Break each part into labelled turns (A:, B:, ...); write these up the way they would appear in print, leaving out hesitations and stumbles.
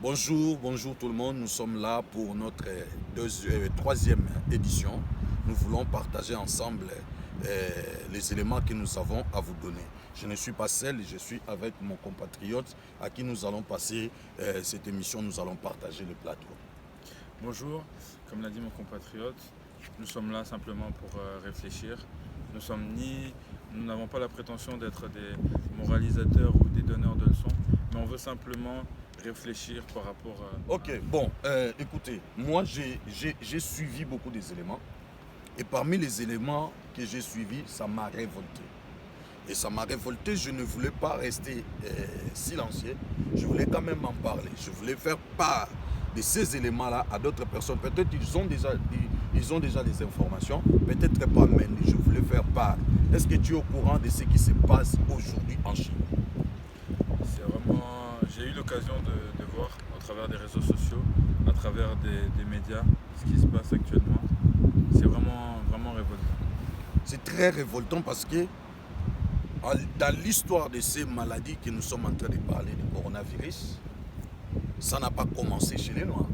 A: Bonjour tout le monde. Nous sommes là pour notre troisième édition. Nous voulons partager ensemble les éléments que nous avons à vous donner. Je ne suis pas seul, je suis avec mon compatriote à qui nous allons passer cette émission. Nous allons partager le plateau.
B: Bonjour, comme l'a dit mon compatriote, nous sommes là simplement pour réfléchir. Nous n'avons pas la prétention d'être des moralisateurs ou des donneurs de leçons, mais on veut simplement réfléchir par rapport à...
A: Ok, bon, écoutez, moi j'ai suivi beaucoup des éléments et parmi les éléments que j'ai suivis, ça m'a révolté. Et ça m'a révolté, je ne voulais pas rester silencieux, je voulais quand même en parler. Je voulais faire part de ces éléments-là à d'autres personnes. Peut-être ils ont déjà des informations, peut-être pas, mais je voulais faire part. Est-ce que tu es au courant de ce qui se passe aujourd'hui en Chine?
B: C'est vraiment... J'ai eu l'occasion de voir à travers des réseaux sociaux, à travers des médias, ce qui se passe actuellement. C'est vraiment révoltant.
A: C'est très révoltant parce que dans l'histoire de ces maladies que nous sommes en train de parler, du coronavirus, ça n'a pas commencé chez les Noirs.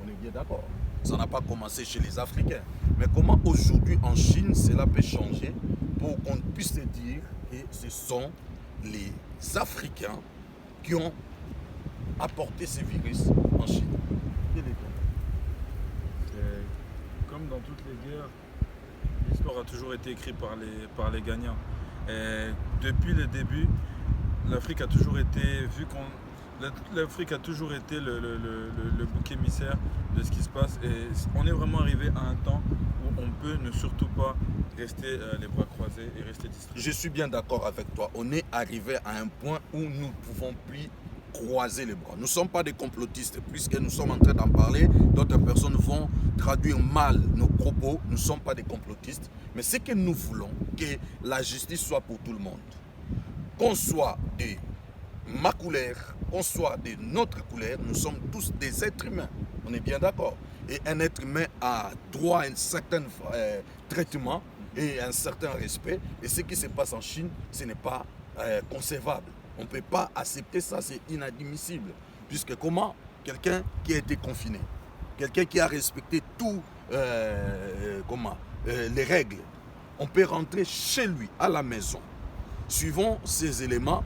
A: On est bien d'accord. Ça n'a pas commencé chez les Africains. Mais comment aujourd'hui en Chine, cela peut changer pour qu'on puisse dire que ce sont les Africains qui ont apporté ces virus en Chine?
B: Comme dans toutes les guerres, l'histoire a toujours été écrite par les gagnants. Et depuis le début, l'Afrique a toujours été, l'Afrique a toujours été le bouc émissaire de ce qui se passe. Et on est vraiment arrivé à un temps où on peut ne surtout pas rester les bras croisés et rester distrait.
A: Je suis bien d'accord avec toi. On est arrivé à un point où nous ne pouvons plus croiser les bras. Nous ne sommes pas des complotistes, puisque nous sommes en train d'en parler. D'autres personnes vont traduire mal nos propos. Nous ne sommes pas des complotistes. Mais ce que nous voulons, que la justice soit pour tout le monde. Qu'on soit de ma couleur, qu'on soit de notre couleur, nous sommes tous des êtres humains. On est bien d'accord. Et un être humain a droit à un certain traitement et un certain respect. Et ce qui se passe en Chine, ce n'est pas concevable. On ne peut pas accepter ça, c'est inadmissible. Puisque comment quelqu'un qui a été confiné, quelqu'un qui a respecté tout, les règles, on peut rentrer chez lui, à la maison. Suivons ces éléments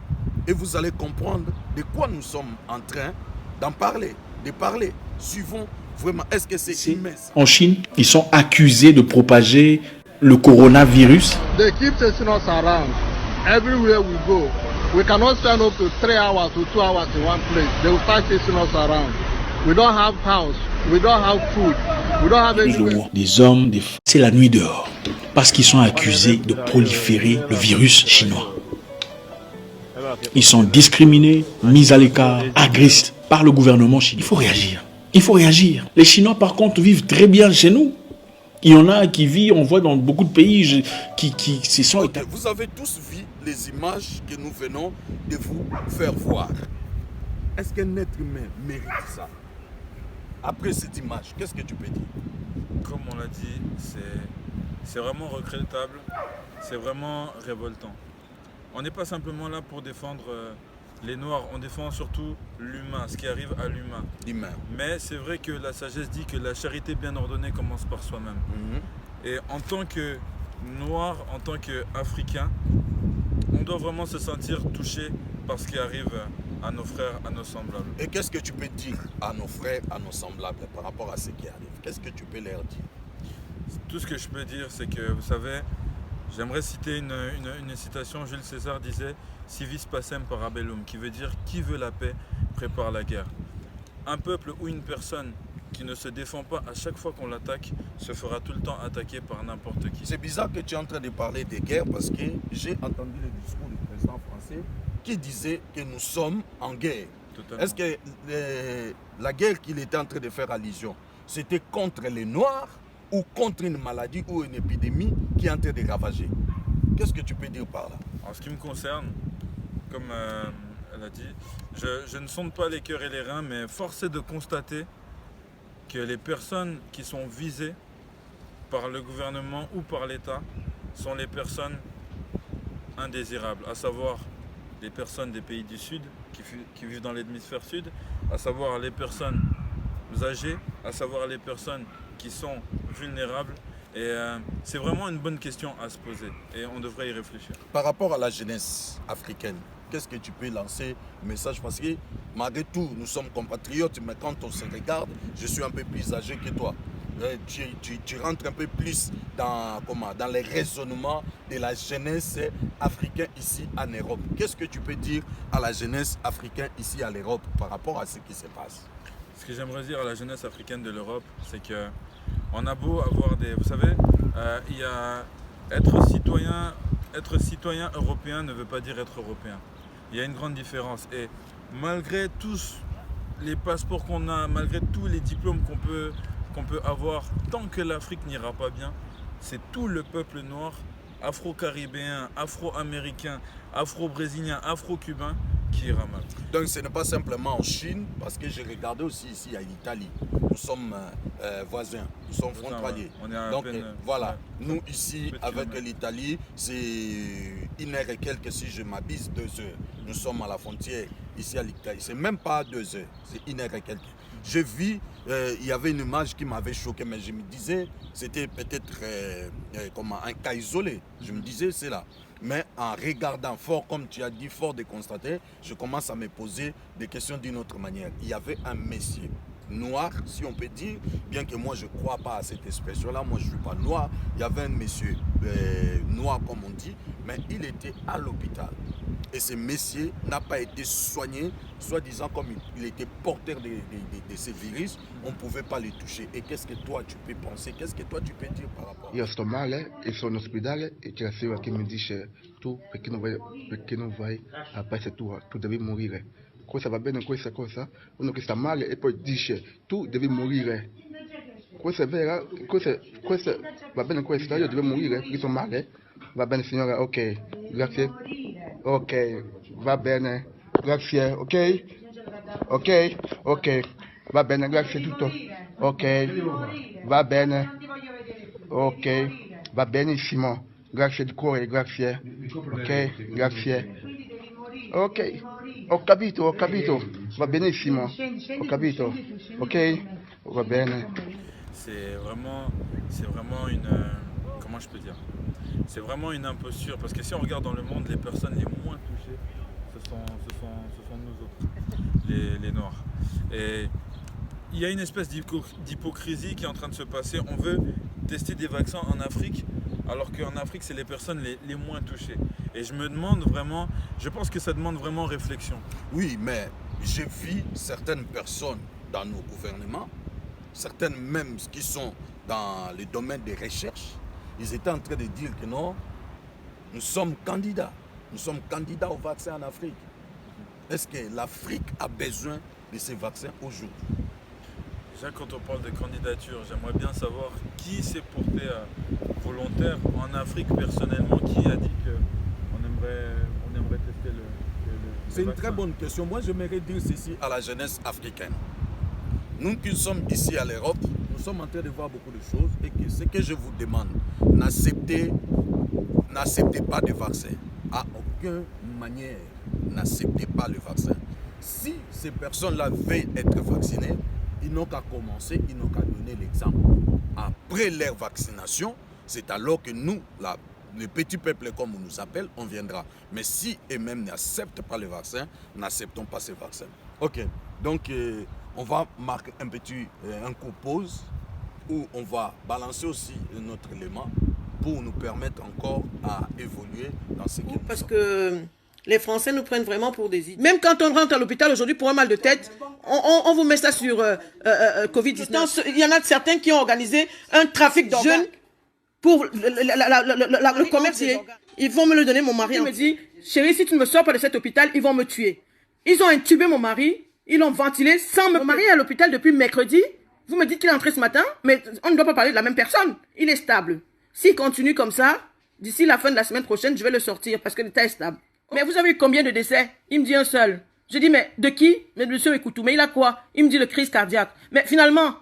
A: et vous allez comprendre de quoi nous sommes en train d'en parler, de parler. Suivons vraiment, est-ce que c'est immense?
C: En Chine, ils sont accusés de propager le coronavirus.
D: They keep chasing us around. Everywhere we go, we cannot spend up to 3 hours or 2 hours in one place. They will start chasing us around. We don't have house, we don't have food, we don't have anywhere.
C: Des hommes, des femmes, c'est la nuit dehors. Parce qu'ils sont accusés de proliférer le virus chinois. Ils sont discriminés, mis à l'écart, agressés par le gouvernement chinois. Il faut réagir. Il faut réagir. Les Chinois, par contre, vivent très bien chez nous. Il y en a qui vivent, on voit dans beaucoup de pays qui se sont...
A: Okay, vous avez tous vu les images que nous venons de vous faire voir. Est-ce qu'un être humain mérite ça? Après cette image, qu'est-ce que tu peux dire?
B: Comme on l'a dit, c'est vraiment regrettable, c'est vraiment révoltant. On n'est pas simplement là pour défendre les Noirs, on défend surtout l'humain, ce qui arrive à l'humain.
A: L'humain.
B: Mais c'est vrai que la sagesse dit que la charité bien ordonnée commence par soi-même. Et en tant que Noir, en tant qu'Africain, on doit vraiment se sentir touché par ce qui arrive à nos frères, à nos semblables.
A: Et qu'est-ce que tu peux dire à nos frères, à nos semblables par rapport à ce qui arrive? Qu'est-ce que tu peux leur dire?
B: Tout ce que je peux dire, c'est que, vous savez, j'aimerais citer une citation. Jules César disait « Si vis pacem parabellum », qui veut dire « Qui veut la paix prépare la guerre ». Un peuple ou une personne qui ne se défend pas à chaque fois qu'on l'attaque se fera tout le temps attaquer par n'importe qui.
A: C'est bizarre que tu es en train de parler de guerre parce que j'ai entendu le discours du président français qui disait que nous sommes en guerre. Est-ce que la guerre qu'il était en train de faire allusion, c'était contre les Noirs ou contre une maladie ou une épidémie qui est en train de ravager? Qu'est-ce que tu peux dire par là?
B: En ce qui me concerne, comme elle a dit, je ne sonde pas les cœurs et les reins, mais force est de constater que les personnes qui sont visées par le gouvernement ou par l'État sont les personnes indésirables, à savoir les personnes des pays du Sud qui vivent dans l'hémisphère sud à savoir les personnes âgées, à savoir les personnes qui sont vulnérables. Et c'est vraiment une bonne question à se poser et on devrait y réfléchir.
A: Par rapport à la jeunesse africaine, qu'est-ce que tu peux lancer un message? Parce que malgré tout, nous sommes compatriotes, mais quand on se regarde, je suis un peu plus âgé que toi. Tu rentres un peu plus dans les raisonnements de la jeunesse africaine ici en Europe. Qu'est-ce que tu peux dire à la jeunesse africaine ici en Europe par rapport à ce qui se passe?
B: Ce que j'aimerais dire à la jeunesse africaine de l'Europe, c'est que on a beau avoir des... Vous savez, il y a être citoyen européen ne veut pas dire être européen. Il y a une grande différence. Et malgré tous les passeports qu'on a, malgré tous les diplômes qu'on peut avoir, tant que l'Afrique n'ira pas bien, c'est tout le peuple noir, afro-caribéen, afro-américain, afro-brésilien, afro-cubain qui ira mal.
A: Donc ce n'est pas simplement en Chine, parce que j'ai regardé aussi ici à l'Italie. Nous sommes voisins, nous sommes frontaliers.
B: On est à
A: donc
B: peine,
A: voilà,
B: ouais,
A: nous ici avec l'Italie, c'est 1 heure et quelques si je m'abuse, 2 heures. Nous sommes à la frontière ici à l'Italie. C'est même pas 2 heures, c'est 1 heure et quelques. Je vis, il y avait une image qui m'avait choqué, mais je me disais, c'était peut-être un cas isolé. Je me disais, c'est là. Mais en regardant fort, comme tu as dit, fort de constater, je commence à me poser des questions d'une autre manière. Il y avait un monsieur noir, si on peut dire, bien que moi je ne crois pas à cette expression-là, moi je ne suis pas noir. Il y avait un monsieur noir, comme on dit, mais il était à l'hôpital. Et ce monsieur n'a pas été soigné, soi-disant comme il était porteur de ces virus, on ne pouvait pas le toucher. Et qu'est-ce que toi tu peux penser, qu'est-ce que toi tu peux dire par rapport à ça?
E: Io sto male e sono in ospedale e c'è la signora che mi dice tu perché non vai a paese tua, tu devi morire. Cosa va bene questa cosa? Uno che sta male e poi dice tu devi morire. Questa è vera? Questa va bene questa? Io devo morire perché sto male? Va bene signora, ok, grazie. Ok, va bene, grazie, ok? Ok, va bene, grazie tutto. Ok, va bene. Ok, va benissimo. Grazie di cuore, grazie. Ok, grazie. Ok, ho capito. Va benissimo. Ho capito. Ok, va bene.
B: C'est vraiment une... comment je peux dire? C'est vraiment une imposture. Parce que si on regarde dans le monde, les personnes les moins touchées, ce sont nous autres, les Noirs. Et il y a une espèce d'hypocrisie qui est en train de se passer. On veut tester des vaccins en Afrique, alors qu'en Afrique, c'est les personnes les moins touchées. Et je me demande vraiment, je pense que ça demande vraiment réflexion.
A: Oui, mais j'ai vu certaines personnes dans nos gouvernements, certaines même qui sont dans le domaine des recherches, ils étaient en train de dire que non, nous sommes candidats au vaccin en Afrique. Est-ce que l'Afrique a besoin de ces vaccins aujourd'hui?
B: Déjà, quand on parle de candidature, j'aimerais bien savoir qui s'est porté volontaire en Afrique personnellement, qui a dit qu'on aimerait tester le
A: C'est une
B: vaccin.
A: très bonne question. Moi, j'aimerais dire ceci à la jeunesse africaine. Nous qui sommes ici à l'Europe, nous sommes en train de voir beaucoup de choses et que ce que je vous demande, n'acceptez pas de vaccin. À aucune manière, n'acceptez pas le vaccin. Si ces personnes-là veulent être vaccinées, ils n'ont qu'à commencer, ils n'ont qu'à donner l'exemple. Après leur vaccination, c'est alors que nous, le petit peuple comme on nous appelle, on viendra. Mais si eux-mêmes n'acceptent pas le vaccin, n'acceptons pas ce vaccin. Ok, donc on va marquer un coup pause où on va balancer aussi notre élément pour nous permettre encore à évoluer dans ce qui
F: Parce que les Français nous prennent vraiment pour des idiots. Même quand on rentre à l'hôpital aujourd'hui pour un mal de tête, on vous met ça sur Covid-19. Il y en a certains qui ont organisé un trafic d'organes pour le commerce. Ils vont me le donner, mon mari. Il me dit, chérie, si tu ne me sors pas de cet hôpital, ils vont me tuer. Ils ont intubé mon mari, ils l'ont ventilé sans me... Mon mari est à l'hôpital depuis mercredi. Vous me dites qu'il est entré ce matin, mais on ne doit pas parler de la même personne. Il est stable. S'il continue comme ça, d'ici la fin de la semaine prochaine, je vais le sortir parce que l'état est stable. Mais vous avez eu combien de décès? Il me dit un seul. Je dis, mais de qui? Mais monsieur Ekoutou, mais il a quoi? Il me dit le crise cardiaque. Mais finalement,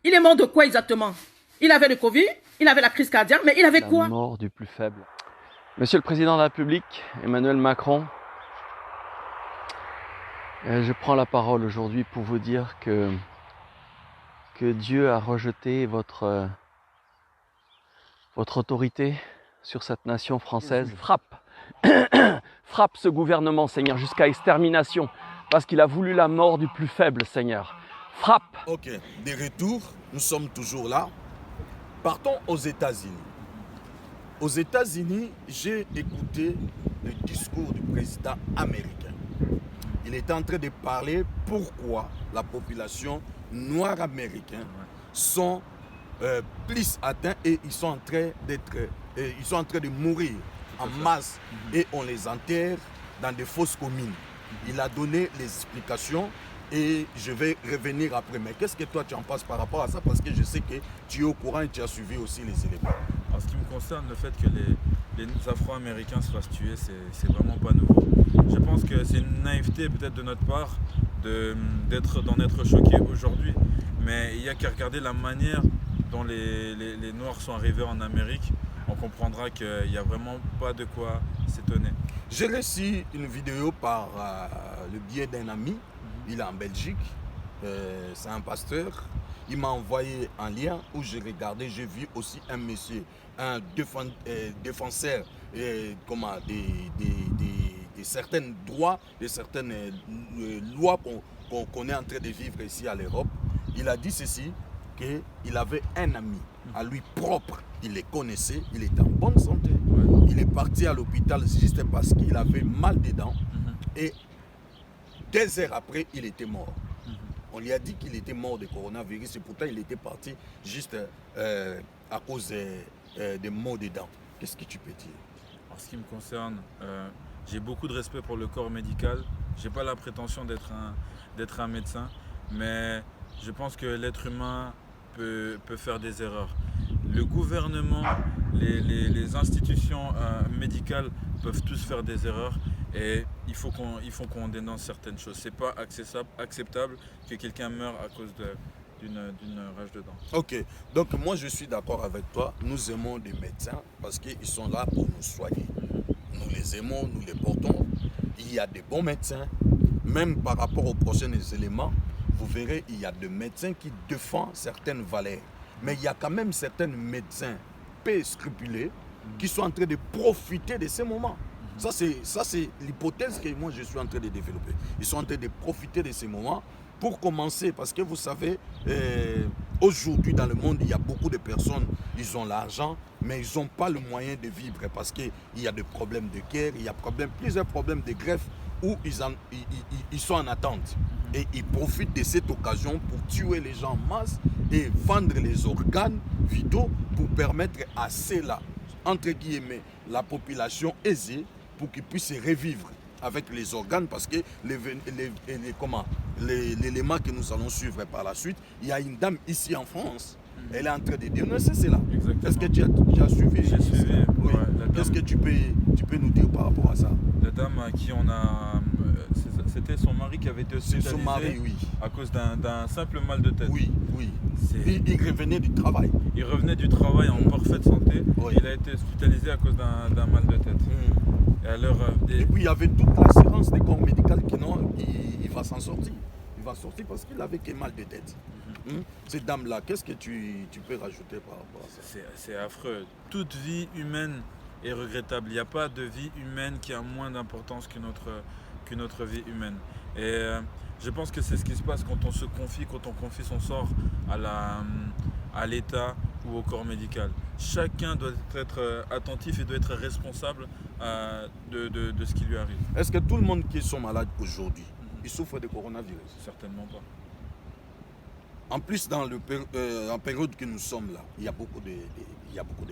F: il est mort de quoi exactement? Il avait le Covid, il avait la crise cardiaque, mais il avait quoi?
G: La mort du plus faible. Monsieur le Président de la République, Emmanuel Macron, Je prends la parole aujourd'hui pour vous dire que Dieu a rejeté votre autorité sur cette nation française. Frappe frappe ce gouvernement, Seigneur, jusqu'à extermination, parce qu'il a voulu la mort du plus faible, Seigneur. Frappe.
A: Ok, de retour, nous sommes toujours là. Partons aux États-Unis. Aux États-Unis, j'ai écouté le discours du président américain. Il était en train de parler pourquoi la population noire américaine sont plus atteints et ils sont en train de mourir en masse et on les enterre dans des fosses communes. Il a donné les explications et je vais revenir après. Mais qu'est-ce que toi tu en penses par rapport à ça? Parce que je sais que tu es au courant et tu as suivi aussi les éléments.
B: En ce qui me concerne, le fait que les Afro-Américains se fassent tuer, c'est vraiment pas nouveau. Je pense que c'est une naïveté peut-être de notre part d'en être choqué aujourd'hui. Mais il n'y a qu'à regarder la manière dont les Noirs sont arrivés en Amérique. On comprendra qu'il n'y a vraiment pas de quoi s'étonner.
A: J'ai reçu une vidéo par le biais d'un ami. Il est en Belgique. C'est un pasteur. Il m'a envoyé un lien où j'ai regardé. J'ai vu aussi un monsieur, un défenseur de certains droits, de certaines lois qu'on est en train de vivre ici à l'Europe. Il a dit ceci, qu'il avait un ami à lui propre. Il les connaissait, il était en bonne santé. Il est parti à l'hôpital juste parce qu'il avait mal des dents. Et 2 heures après, il était mort. On lui a dit qu'il était mort de coronavirus et pourtant il était parti juste à cause des maux des dents. Qu'est-ce que tu peux dire?
B: En ce qui me concerne, j'ai beaucoup de respect pour le corps médical. Je n'ai pas la prétention d'être un médecin, mais je pense que l'être humain peut faire des erreurs. Le gouvernement, les institutions médicales peuvent tous faire des erreurs et il faut qu'on dénonce certaines choses. Ce n'est pas acceptable que quelqu'un meure à cause d'une rage de dents.
A: Ok, donc moi je suis d'accord avec toi. Nous aimons les médecins parce qu'ils sont là pour nous soigner. Nous les aimons, nous les portons. Il y a des bons médecins, même par rapport aux prochains éléments. Vous verrez, il y a des médecins qui défendent certaines valeurs. Mais il y a quand même certains médecins peu scrupuleux qui sont en train de profiter de ces moments. Ça, c'est l'hypothèse que moi, je suis en train de développer. Ils sont en train de profiter de ces moments pour commencer. Parce que vous savez, aujourd'hui, dans le monde, il y a beaucoup de personnes, ils ont l'argent, mais ils n'ont pas le moyen de vivre parce qu'il y a des problèmes de guerre, il y a plusieurs problèmes de greffe où ils sont en attente. Et ils profitent de cette occasion pour tuer les gens en masse et vendre les organes vitaux pour permettre à ceux-là, entre guillemets, la population aisée, pour qu'ils puissent revivre avec les organes, parce que l'élément que nous allons suivre par la suite, il y a une dame ici en France, elle est en train de dénoncer cela. Est-ce que tu as suivi?
B: J'ai suivi.
A: Oui.
B: Ouais,
A: qu'est-ce que tu peux nous dire par rapport à ça?
B: La dame à qui on a... C'était son mari qui avait été hospitalisé
A: son mari, oui.
B: À cause d'un simple mal de tête.
A: Oui. Il revenait du travail.
B: Il revenait du travail en parfaite santé. Oui. Il a été hospitalisé à cause d'un mal de tête.
A: Et puis il y avait toute l'assurance des corps médicaux qui non, il va s'en sortir. Il va sortir parce qu'il avait que mal de tête. Cette dame-là, qu'est-ce que tu peux rajouter par rapport à ça?
B: C'est affreux. Toute vie humaine est regrettable. Il n'y a pas de vie humaine qui a moins d'importance qu'une autre vie humaine. Et je pense que c'est ce qui se passe quand on se confie, quand on confie son sort à l'État ou au corps médical. Chacun doit être attentif et doit être responsable de ce qui lui arrive.
A: Est-ce que tout le monde qui sont malades aujourd'hui, ils souffrent de coronavirus?
B: Certainement pas.
A: En plus, en période que nous sommes là, il y a beaucoup de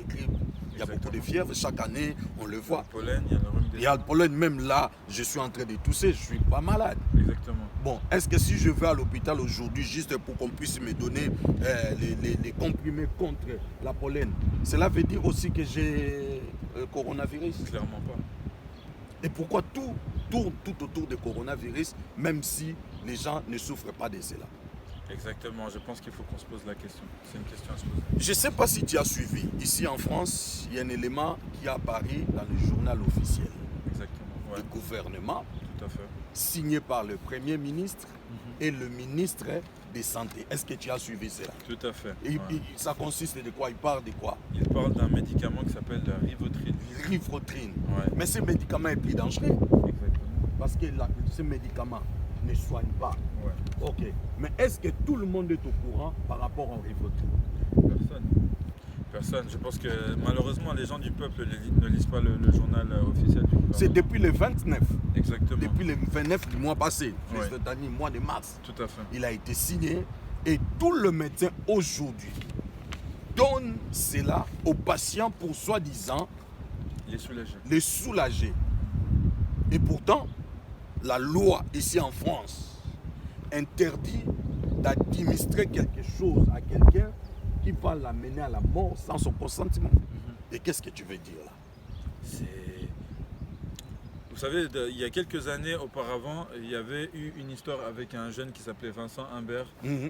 A: grippe, il y a beaucoup de fièvre. Chaque année, on le voit.
B: Il y a le pollen, il y a le rhume.
A: Il y a le pollen, même là, je suis en train de tousser, je ne suis pas malade.
B: Exactement.
A: Bon, est-ce que si je vais à l'hôpital aujourd'hui, juste pour qu'on puisse me donner les comprimés contre la pollen, cela veut dire aussi que j'ai le coronavirus?
B: Clairement pas.
A: Et pourquoi tout tourne tout autour du coronavirus, même si les gens ne souffrent pas de cela?
B: Exactement, je pense qu'il faut qu'on se pose la question. C'est une question à se poser.
A: Je ne sais pas si tu as suivi. Ici en France, il y a un élément qui a apparu dans le journal officiel.
B: Exactement. Ouais.
A: Du gouvernement
B: Tout à fait.
A: signé par le Premier ministre et le ministre de Santé. Est-ce que tu as suivi cela?
B: Tout à fait.
A: Et,
B: Ouais.
A: ça consiste de quoi? Il parle de quoi?
B: Il parle d'un médicament qui s'appelle la Rivotril.
A: Rivotril.
B: Ouais.
A: Mais ce médicament est plus dangereux
B: Exactement.
A: parce que ce médicament ne soigne pas.
B: Ouais.
A: Ok. Mais est-ce que tout le monde est au courant par rapport au Rivotril?
B: Personne. Personne. Je pense que malheureusement, les gens du peuple ne lisent pas le journal officiel du gouvernement.
A: C'est depuis le 29.
B: Exactement.
A: Depuis le 29 du mois passé,
B: Ouais.
A: le dernier mois de mars.
B: Tout à fait.
A: Il a été signé et tout le médecin aujourd'hui donne cela aux patients pour soi-disant
B: Il est soulagé.
A: les soulager. Et pourtant, la loi ici en France interdit d'administrer quelque chose à quelqu'un qui va l'amener à la mort sans son consentement. Et qu'est-ce que tu veux dire là?
B: Vous savez, il y a quelques années auparavant, il y avait eu une histoire avec un jeune qui s'appelait Vincent Humbert,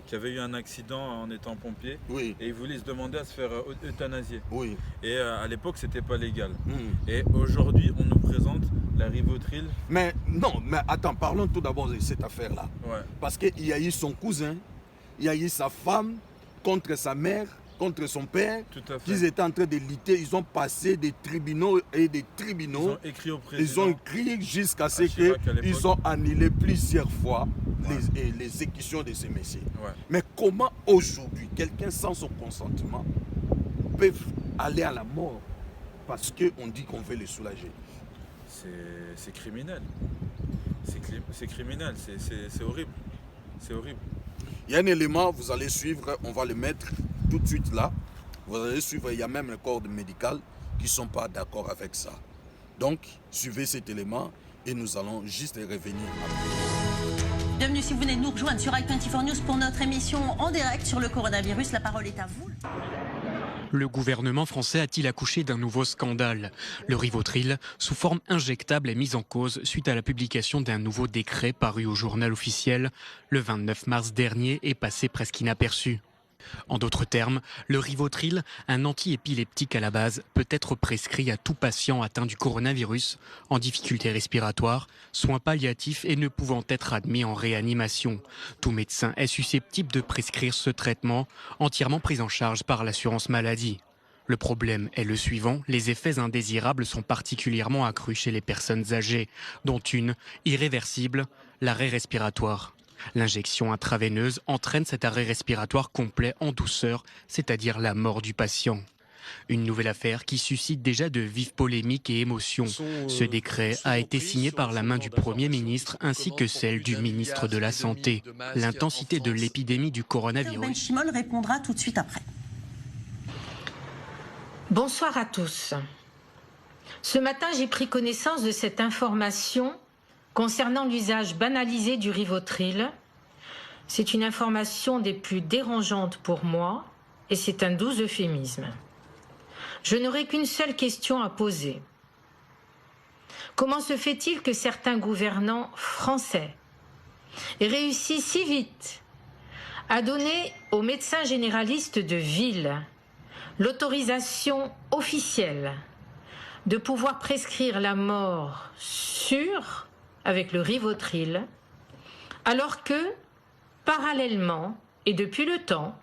B: qui avait eu un accident en étant pompier.
A: Oui,
B: Et il voulait se demander à se faire euthanasier.
A: oui.
B: Et à l'époque, c'était pas légal.
A: Mhm.
B: Et aujourd'hui, on nous présente la Rivotril.
A: Mais non, mais attends, parlons tout d'abord de cette affaire-là.
B: Ouais.
A: Parce qu'il y a eu son cousin, il y a eu sa femme contre sa mère, contre son père.
B: Tout à fait.
A: Ils étaient en train de lutter, ils ont passé des tribunaux et des
B: Ils
A: tribunaux.
B: ont écrit au
A: Ils
B: président.
A: ont écrit jusqu'à ce
B: Chirac à l'époque.
A: qu'ils ont annulé plusieurs fois
B: Ouais.
A: les exécutions de ces messieurs.
B: Ouais.
A: Mais comment aujourd'hui, quelqu'un sans son consentement peut aller à la mort parce qu'on dit qu'on veut les soulager?
B: C'est criminel. C'est criminel, c'est horrible. C'est horrible.
A: Il y a un élément, vous allez suivre, on va le mettre tout de suite là. Vous allez suivre, il y a même le corps médical qui ne sont pas d'accord avec ça. Donc, suivez cet élément et nous allons juste revenir.
H: Bienvenue si vous venez de nous rejoindre sur i24 News pour notre émission en direct sur le coronavirus. La parole est à vous.
I: Le gouvernement français a-t-il accouché d'un nouveau scandale? Le Rivotril, sous forme injectable, est mis en cause suite à la publication d'un nouveau décret paru au journal officiel le 29 mars dernier et passé presque inaperçu. En d'autres termes, le Rivotril, un antiépileptique à la base, peut être prescrit à tout patient atteint du coronavirus, en difficulté respiratoire, soins palliatifs et ne pouvant être admis en réanimation. Tout médecin est susceptible de prescrire ce traitement, entièrement pris en charge par l'assurance maladie. Le problème est le suivant, les effets indésirables sont particulièrement accrus chez les personnes âgées, dont une, irréversible, l'arrêt respiratoire. L'injection intraveineuse entraîne cet arrêt respiratoire complet en douceur, c'est-à-dire la mort du patient. Une nouvelle affaire qui suscite déjà de vives polémiques et émotions. Ce décret a été signé par la main du Premier ministre ainsi que celle du ministre de la Santé. L'intensité de l'épidémie du coronavirus.
H: Ben Chimol répondra tout de suite après.
J: Bonsoir à tous. Ce matin, j'ai pris connaissance de cette information concernant l'usage banalisé du Rivotril. C'est une information des plus dérangeantes pour moi et c'est un doux euphémisme. Je n'aurai qu'une seule question à poser. Comment se fait-il que certains gouvernants français aient réussi si vite à donner aux médecins généralistes de ville l'autorisation officielle de pouvoir prescrire la mort sûre avec le Rivotril, alors que, parallèlement, et depuis le temps,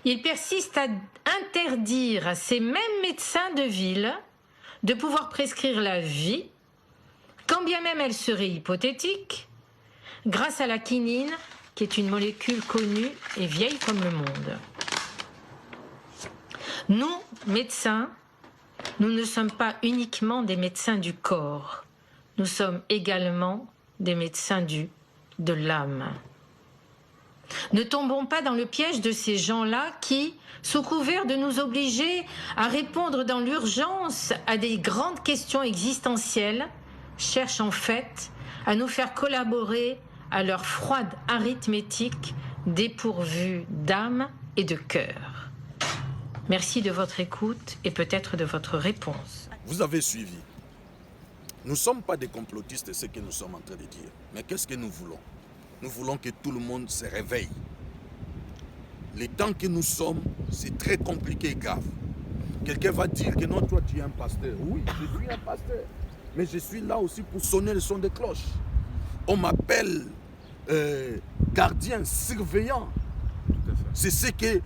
J: ils persistent à interdire à ces mêmes médecins de ville de pouvoir prescrire la vie, quand bien même elle serait hypothétique, grâce à la quinine, qui est une molécule connue et vieille comme le monde. Nous, médecins, nous ne sommes pas uniquement des médecins du corps. Nous sommes également des médecins de l'âme. Ne tombons pas dans le piège de ces gens-là qui, sous couvert de nous obliger à répondre dans l'urgence à des grandes questions existentielles, cherchent en fait à nous faire collaborer à leur froide arithmétique dépourvue d'âme et de cœur. Merci de votre écoute et peut-être de votre réponse.
A: Vous avez suivi. Nous ne sommes pas des complotistes, c'est ce que nous sommes en train de dire. Mais qu'est-ce que nous voulons? Nous voulons que tout le monde se réveille. Les temps que nous sommes, c'est très compliqué et grave. Quelqu'un va dire que non, toi tu es un pasteur. Oui, je suis un pasteur. mais je suis là aussi pour sonner le son des cloches. On m'appelle gardien, surveillant. C'est ce que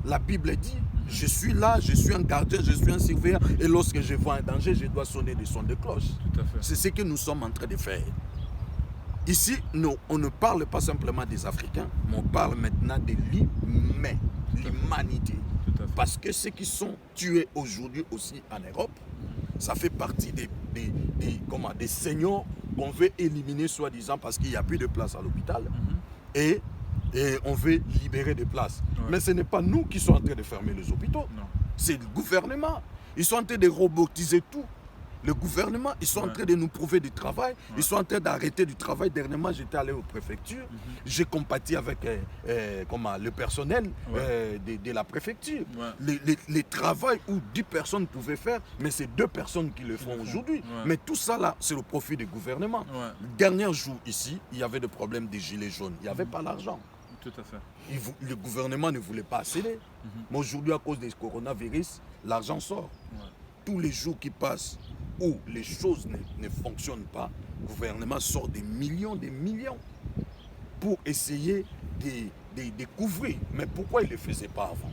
A: la Bible dit. Je suis là, je suis un gardien, je suis un surveillant. Et lorsque je vois un danger, je dois sonner le son de cloche. C'est ce que nous sommes en train de faire. Ici, on ne parle pas simplement des Africains, mais on parle maintenant de l'humain, l'humanité. Parce que ceux qui sont tués aujourd'hui aussi en Europe, ça fait partie des seniors qu'on veut éliminer soi-disant parce qu'il n'y a plus de place à l'hôpital. Et on veut libérer des places. Mais ce n'est pas nous qui sommes en train de fermer les hôpitaux. C'est le gouvernement. Ils sont en train de robotiser tout. Le gouvernement, ils sont en train de nous prouver du travail. Ils sont en train d'arrêter du travail. Dernièrement, j'étais allé aux préfectures. J'ai compati avec le personnel de la préfecture. Les travail où 10 personnes pouvaient faire, mais c'est 2 personnes qui le font aujourd'hui. Mais tout ça là, c'est le profit du gouvernement. Le dernier jour ici, il y avait des problèmes des gilets jaunes. Il n'y avait pas l'argent.
B: Tout à fait.
A: Le gouvernement ne voulait pas céder. Mais aujourd'hui, à cause du coronavirus, l'argent sort. Tous les jours qui passent, où les choses ne fonctionnent pas, le gouvernement sort des millions pour essayer de couvrir. Mais pourquoi il ne le faisait pas avant?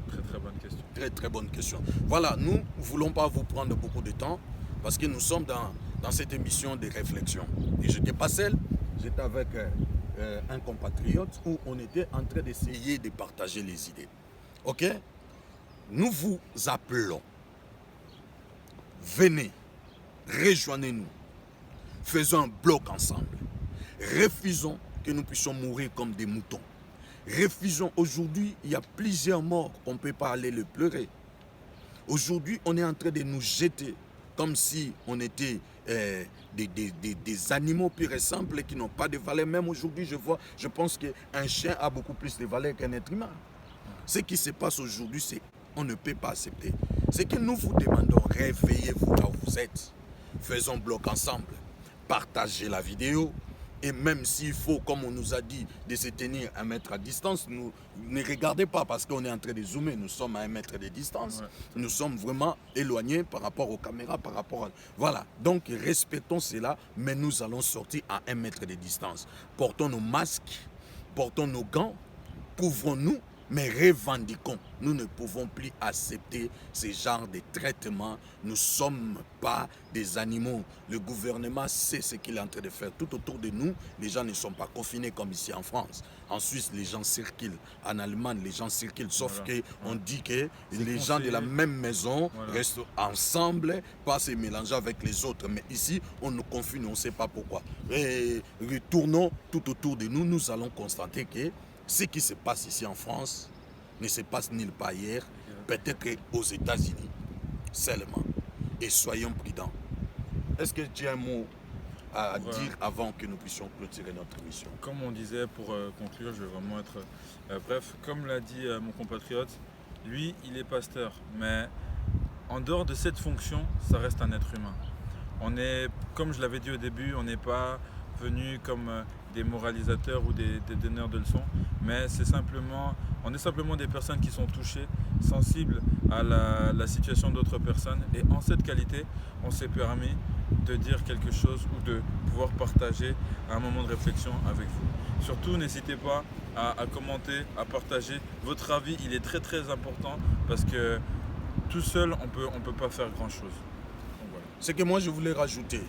B: Très bonne question.
A: Très bonne question. Voilà, nous ne voulons pas vous prendre beaucoup de temps parce que nous sommes dans cette émission de réflexion. Et je n'étais pas seul, j'étais avec un compatriote où on était en train d'essayer de partager les idées. Ok? Nous vous appelons. Venez, rejoignez-nous, faisons un bloc ensemble. Refusons que nous puissions mourir comme des moutons. Refusons, aujourd'hui, il y a plusieurs morts, on ne peut pas aller les pleurer. Aujourd'hui, on est en train de nous jeter comme si on était des animaux purs et simples qui n'ont pas de valeur. Même aujourd'hui, je pense qu'un chien a beaucoup plus de valeur qu'un être humain. Ce qui se passe aujourd'hui, c'est on ne peut pas accepter. C'est que nous vous demandons, réveillez-vous là où vous êtes. Faisons bloc ensemble. Partagez la vidéo. Et même s'il faut, comme on nous a dit, de se tenir 1 mètre à distance, ne regardez pas parce qu'on est en train de zoomer. Nous sommes à 1 mètre de distance. Nous sommes vraiment éloignés par rapport aux caméras, par rapport à... Voilà. Donc, respectons cela, mais nous allons sortir à 1 mètre de distance. Portons nos masques, portons nos gants, couvrons-nous, mais revendiquons. Nous ne pouvons plus accepter ce genre de traitement. Nous ne sommes pas des animaux. Le gouvernement sait ce qu'il est en train de faire. Tout autour de nous, les gens ne sont pas confinés comme ici en France. En Suisse, les gens circulent. En Allemagne, les gens circulent. Sauf qu'on dit que les gens de la même maison restent ensemble, pas se mélanger avec les autres. Mais ici, on nous confine, on ne sait pas pourquoi. Et retournons tout autour de nous. Nous allons constater que ce qui se passe ici en France ne se passe nulle part ailleurs, peut-être aux États-Unis seulement. Et soyons prudents. Est-ce que tu as un mot à dire avant que nous puissions clôturer notre émission?
B: Comme on disait, pour conclure, je vais vraiment être bref. Comme l'a dit mon compatriote, lui, il est pasteur. Mais en dehors de cette fonction, ça reste un être humain. On est, comme je l'avais dit au début, on n'est pas venu comme des moralisateurs ou des donneurs de leçons, mais on est simplement des personnes qui sont touchées, sensibles à la situation d'autres personnes, et en cette qualité, on s'est permis de dire quelque chose ou de pouvoir partager un moment de réflexion avec vous. Surtout, n'hésitez pas à commenter, à partager. Votre avis, il est très important parce que tout seul, on peut pas faire grand-chose. Voilà.
A: Ce que moi, je voulais rajouter,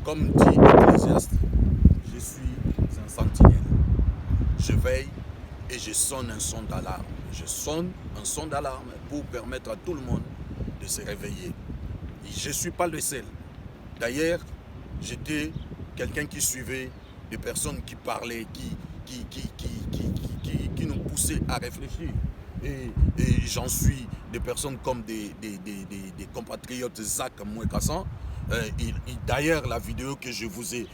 A: comme dit l'Ecclésiaste, je suis un sentinelle. Je veille et je sonne un son d'alarme. Je sonne un son d'alarme pour permettre à tout le monde de se réveiller. Et je ne suis pas le seul. D'ailleurs, j'étais quelqu'un qui suivait des personnes qui parlaient, qui nous poussaient à réfléchir. Et j'en suis des personnes comme des compatriotes Zach Mouekassan. D'ailleurs, la vidéo que je vous ai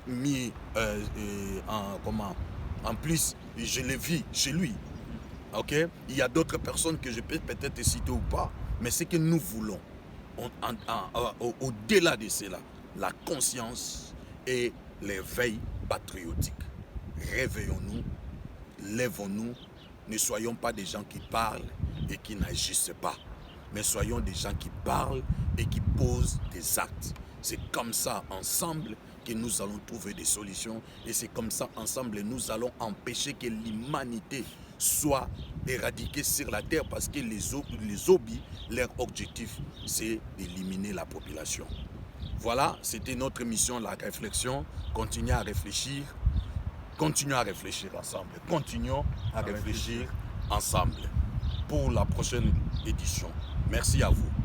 A: mis en plus, je l'ai vue chez lui. Okay? Il y a d'autres personnes que je peux peut-être citer ou pas, mais ce que nous voulons, au-delà de cela, la conscience et l'éveil patriotique. Réveillons-nous, lèvons-nous, ne soyons pas des gens qui parlent et qui n'agissent pas. mais soyons des gens qui parlent et qui posent des actes. C'est comme ça, ensemble, que nous allons trouver des solutions. Et c'est comme ça, ensemble, nous allons empêcher que l'humanité soit éradiquée sur la terre. Parce que les hobbies, leur objectif, c'est d'éliminer la population. Voilà, c'était notre mission, la réflexion. Continuez à réfléchir. Continuons à réfléchir ensemble. Continuons à réfléchir ensemble pour la prochaine édition. Merci à vous.